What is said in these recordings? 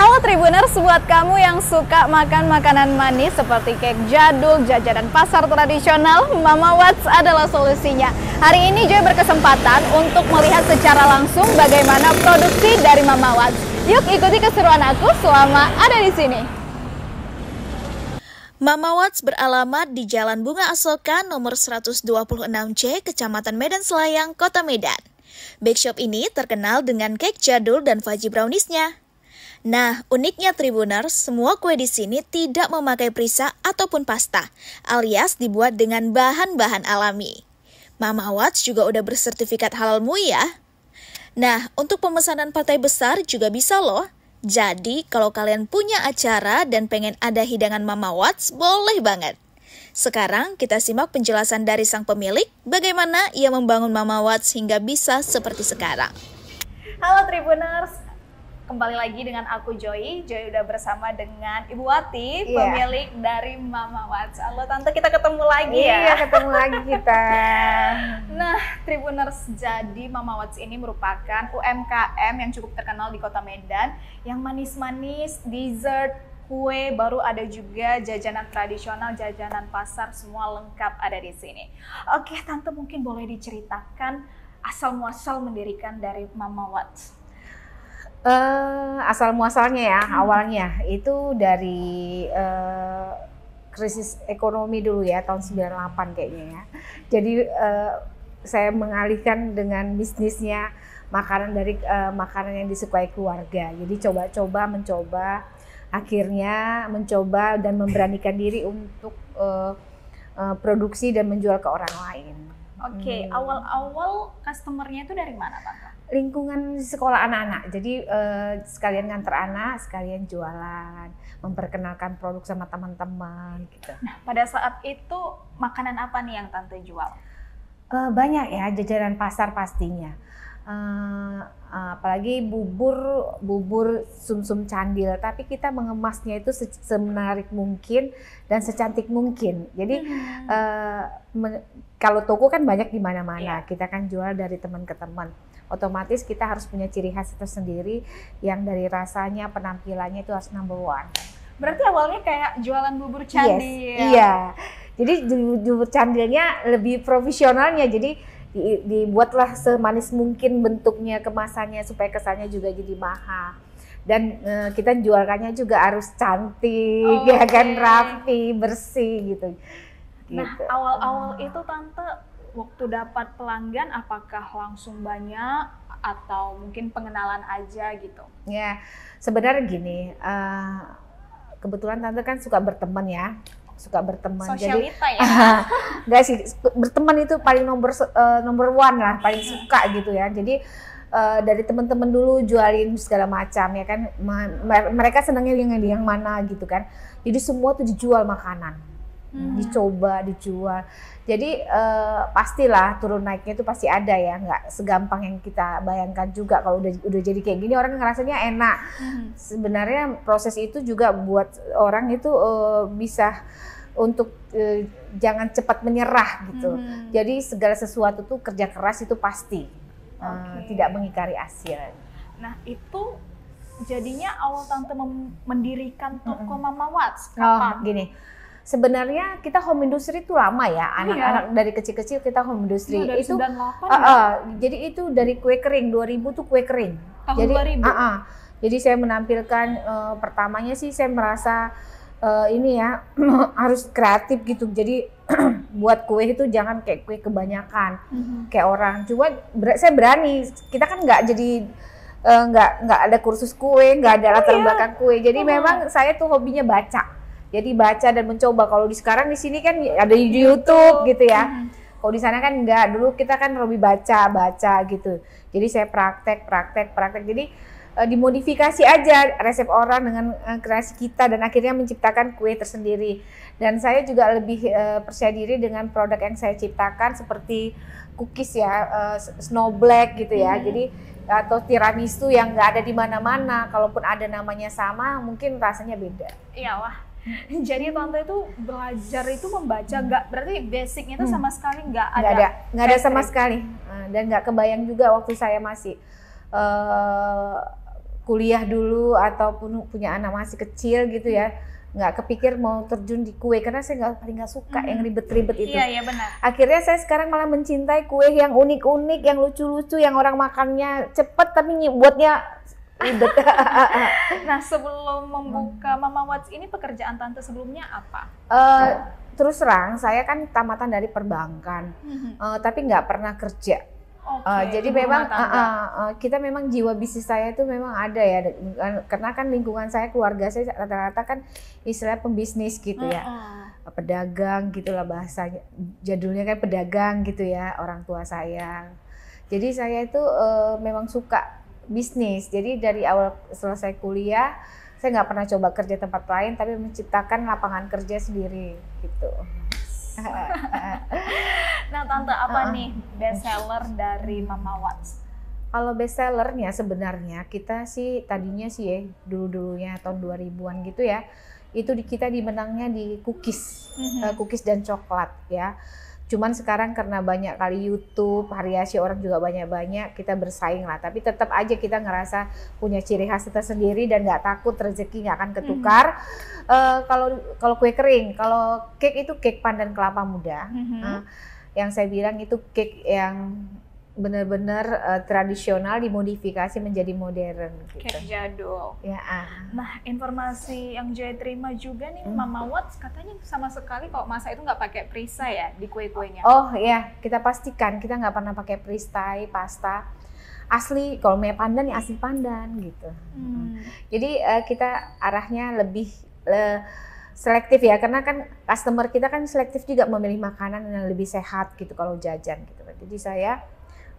Halo Tribuners, buat kamu yang suka makan makanan manis seperti kek jadul, jajanan pasar tradisional, Mama Watts adalah solusinya. Hari ini Joy berkesempatan untuk melihat secara langsung bagaimana produksi dari Mama Watts. Yuk ikuti keseruan aku selama ada di sini. Mama Watts beralamat di Jalan Bunga Asoka nomor 126C, Kecamatan Medan Selayang, Kota Medan. Bake shop ini terkenal dengan kek jadul dan fudgy browniesnya. Nah, uniknya Tribuners, semua kue di sini tidak memakai perisa ataupun pasta, alias dibuat dengan bahan-bahan alami. Mama Watts juga udah bersertifikat halal MUI ya. Nah, untuk pemesanan partai besar juga bisa loh. Jadi, kalau kalian punya acara dan pengen ada hidangan Mama Watts, boleh banget. Sekarang kita simak penjelasan dari sang pemilik, bagaimana ia membangun Mama Watts hingga bisa seperti sekarang. Halo Tribuners, kembali lagi dengan aku Joy. Joy udah bersama dengan Ibu Wati, pemilik dari Mama Watts. Halo Tante, kita ketemu lagi ya. Iya, ketemu lagi kita. Nah, Tribuners, jadi Mama Watts ini merupakan UMKM yang cukup terkenal di Kota Medan, yang manis-manis, dessert, kue, baru ada juga jajanan tradisional, jajanan pasar, semua lengkap ada di sini. Oke, Tante mungkin boleh diceritakan asal muasal mendirikan dari Mama Watts. Asal muasalnya ya, awalnya itu dari krisis ekonomi dulu ya, tahun 98 kayaknya ya. Jadi saya mengalihkan dengan bisnisnya makanan dari makanan yang disukai keluarga. Jadi mencoba, akhirnya mencoba dan memberanikan diri untuk produksi dan menjual ke orang lain. Oke, awal-awal customernya itu dari mana, Tante? Lingkungan sekolah anak-anak, jadi sekalian nganter anak, sekalian jualan, memperkenalkan produk sama teman-teman gitu. Nah, pada saat itu makanan apa nih yang Tante jual? Banyak ya, jajanan pasar pastinya. Apalagi bubur sumsum candil, tapi kita mengemasnya itu semenarik mungkin dan secantik mungkin. Jadi kalau toko kan banyak di mana-mana, kita kan jual dari teman ke teman. Otomatis kita harus punya ciri khas tersendiri yang dari rasanya, penampilannya itu harus number one. Berarti awalnya kayak jualan bubur candil. Yes, iya. Jadi bubur candilnya lebih profesionalnya, jadi dibuatlah semanis mungkin bentuknya, kemasannya supaya kesannya juga jadi mahal. Dan kita jualkannya juga harus cantik, ya kan, rapi, bersih gitu. Nah, awal-awal itu Tante waktu dapat pelanggan apakah langsung banyak atau mungkin pengenalan aja gitu? Ya, sebenarnya gini, kebetulan Tante kan suka berteman ya. Suka berteman, sosialita jadi ya? enggak sih, berteman itu paling nomor one lah, paling suka gitu ya. Jadi dari teman-teman dulu jualin segala macam ya kan, mereka senangnya yang mana gitu kan. Jadi semua tuh dijual makanan, dicoba, dijual. Jadi pastilah turun naiknya itu pasti ada ya, nggak segampang yang kita bayangkan juga. Kalau udah jadi kayak gini orang ngerasanya enak. Sebenarnya proses itu juga buat orang itu bisa untuk jangan cepat menyerah gitu. Jadi segala sesuatu tuh kerja keras itu pasti, tidak mengingkari hasil. Nah itu jadinya awal Tante mendirikan toko Mama Watts kapan? Gini. Sebenarnya kita home industry itu lama ya, anak-anak dari kecil-kecil kita home industry. Dari itu 98 ya? Jadi itu dari kue kering, 2000 tuh kue kering. Tahun jadi, 2000? Jadi saya menampilkan, pertamanya sih saya merasa ini ya, harus kreatif gitu. Jadi buat kue itu jangan kayak kue kebanyakan, kayak orang. Cuma saya berani, kita kan nggak jadi, nggak ada kursus kue, nggak ada latar belakang kue. Jadi memang saya tuh hobinya baca. Jadi baca dan mencoba. Kalau sekarang di sini kan ada di YouTube gitu ya. Kalau di sana kan enggak. Dulu kita kan hobi baca gitu. Jadi saya praktek. Jadi dimodifikasi aja resep orang dengan kreasi kita dan akhirnya menciptakan kue tersendiri. Dan saya juga lebih percaya diri dengan produk yang saya ciptakan seperti cookies ya, snow black gitu ya. Jadi atau tiramisu yang enggak ada di mana-mana. Kalaupun ada namanya sama, mungkin rasanya beda. Iyalah. Jadi Tante itu belajar itu membaca, berarti basicnya itu sama sekali nggak ada sama sekali, dan nggak kebayang juga waktu saya masih kuliah dulu ataupun punya anak masih kecil gitu ya, nggak kepikir mau terjun di kue karena saya paling nggak suka yang ribet-ribet itu. Iya, iya benar. Akhirnya saya sekarang malah mencintai kue yang unik-unik, yang lucu-lucu, yang orang makannya cepet tapi buatnya ribet. Nah, sebelum membuka Mama Watts ini, pekerjaan Tante sebelumnya apa? Terus terang, saya kan tamatan dari perbankan, tapi nggak pernah kerja. Jadi memang kita memang jiwa bisnis saya itu memang ada ya, karena kan lingkungan saya, keluarga saya rata-rata kan istilah pembisnis gitu ya, pedagang gitulah bahasanya, jadulnya kan pedagang gitu ya orang tua saya. Jadi saya itu memang suka bisnis. Jadi dari awal selesai kuliah saya nggak pernah coba kerja tempat lain, tapi menciptakan lapangan kerja sendiri gitu. Nah, Tante, apa nih best seller dari Mama Watts? Kalau best sellernya sebenarnya kita sih tadinya sih ya dulu-dulunya tahun 2000-an gitu ya, itu kita dimenangnya di cookies, cookies dan coklat ya. Cuman sekarang karena banyak kali YouTube, variasi orang juga banyak-banyak, kita bersaing lah. Tapi tetap aja kita ngerasa punya ciri khas tersendiri dan nggak takut rezeki nggak akan ketukar. Kalau kue kering, kalau cake itu cake pandan kelapa muda. Yang saya bilang itu cake yang benar-benar tradisional dimodifikasi menjadi modern gitu. Cake jadul. Ya. Nah, informasi yang Joy terima juga nih, Mama Watts katanya sama sekali kalau masak itu nggak pakai perisai ya di kue-kuenya. Oh ya, kita pastikan kita nggak pernah pakai perisai, pasta. Asli, kalau mie pandan ya asli pandan gitu. Jadi kita arahnya lebih selektif ya, karena kan customer kita kan selektif juga memilih makanan yang lebih sehat gitu kalau jajan gitu. Jadi saya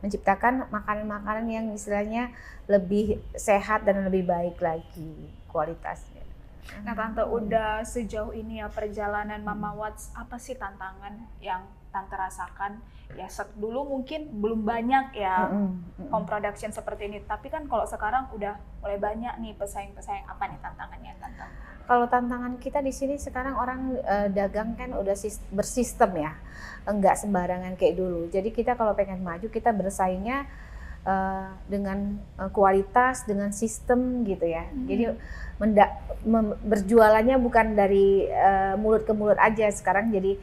menciptakan makanan-makanan yang istilahnya lebih sehat dan lebih baik lagi kualitasnya. Nah, Tante, udah sejauh ini ya perjalanan Mama Watts, apa sih tantangan yang Tante rasakan? Ya dulu mungkin belum banyak ya home production seperti ini, tapi kan kalau sekarang udah mulai banyak nih pesaing-pesaing. Apa nih tantangannya, Tante? Kalau tantangan kita di sini sekarang orang dagang kan udah bersistem ya, enggak sembarangan kayak dulu. Jadi kita kalau pengen maju kita bersaingnya dengan kualitas, dengan sistem gitu ya. Jadi berjualannya bukan dari mulut ke mulut aja, sekarang jadi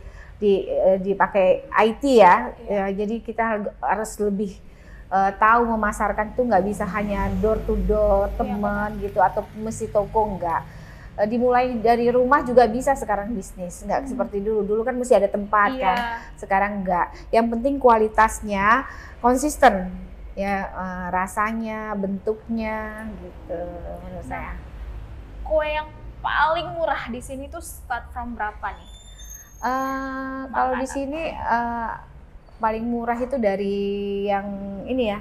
dipakai IT ya. Jadi kita harus lebih tahu memasarkan tuh, nggak bisa hanya door to door teman gitu atau mesti toko, enggak. Dimulai dari rumah juga bisa sekarang bisnis, nggak seperti dulu. Dulu kan mesti ada tempat kan, sekarang enggak. Yang penting kualitasnya konsisten ya, rasanya, bentuknya gitu menurut saya. Kue yang paling murah di sini tuh start from berapa nih? Kalau di sini paling murah itu dari yang ini ya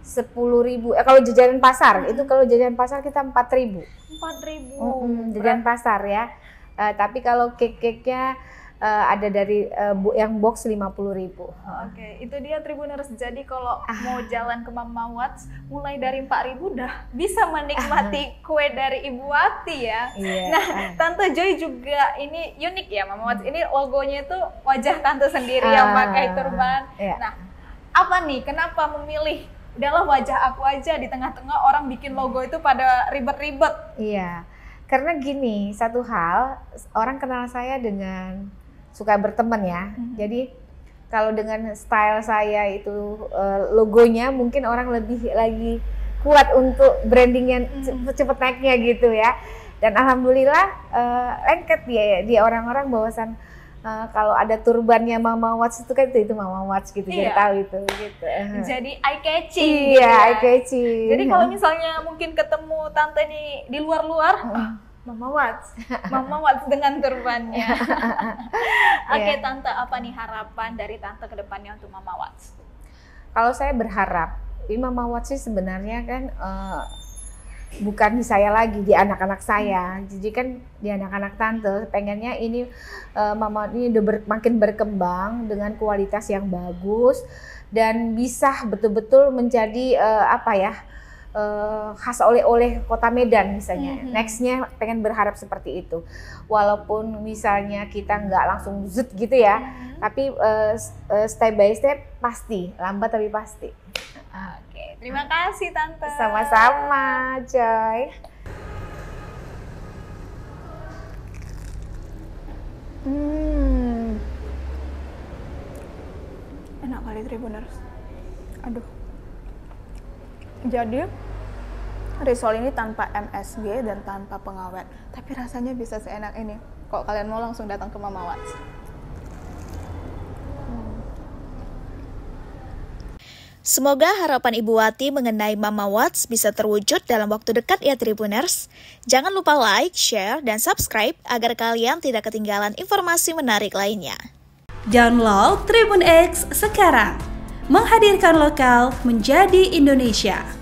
10.000. Kalau jajanan pasar itu, kalau jajanan pasar kita 4.000. 4.000. Jajanan pasar ya. Tapi kalau cake-nya ada dari yang box 50.000. Oke, itu dia Tribuners. Jadi kalau mau jalan ke Mama Watts mulai dari 4.000 udah bisa menikmati kue dari Ibu Wati ya. Nah, Tante Joy juga ini unik ya, Mama Watts. Ini logonya itu wajah Tante sendiri yang pakai turban. Nah, apa nih? Kenapa memilih udahlah wajah aku aja, di tengah-tengah orang bikin logo itu pada ribet-ribet? Iya, karena gini, satu hal, orang kenal saya dengan suka berteman ya. Jadi kalau dengan style saya itu logonya mungkin orang lebih lagi kuat untuk brandingnya cepet naiknya gitu ya. Dan alhamdulillah lengket dia orang-orang bahwasan kalau ada turbannya Mama Watts itu kan itu Mama Watts gitu, jadi tahu itu gitu. Jadi eye catching. Iya, eye catching. Jadi kalau misalnya mungkin ketemu Tante di luar-luar, Mama Watts dengan turbannya. Oke, Tante, apa nih harapan dari Tante ke depannya untuk Mama Watts? Kalau saya berharap, ini Mama Watts sih sebenarnya kan bukan di saya lagi, di anak-anak saya. Jadi kan di anak-anak Tante pengennya ini Mama ini udah makin berkembang dengan kualitas yang bagus dan bisa betul-betul menjadi khas oleh-oleh Kota Medan misalnya. Nextnya pengen berharap seperti itu. Walaupun misalnya kita nggak langsung zut gitu ya, tapi step by step pasti, lambat tapi pasti. Oke, terima kasih Tante. Sama-sama, Coy. Enak kali Tribuners. Aduh. Jadi risol ini tanpa MSG dan tanpa pengawet, tapi rasanya bisa seenak ini. Kalau kalian mau langsung datang ke Mama Watts. Semoga harapan Ibu Wati mengenai Mama Watts bisa terwujud dalam waktu dekat ya Tribuners. Jangan lupa like, share, dan subscribe agar kalian tidak ketinggalan informasi menarik lainnya. Download Tribun X sekarang. Menghadirkan lokal menjadi Indonesia.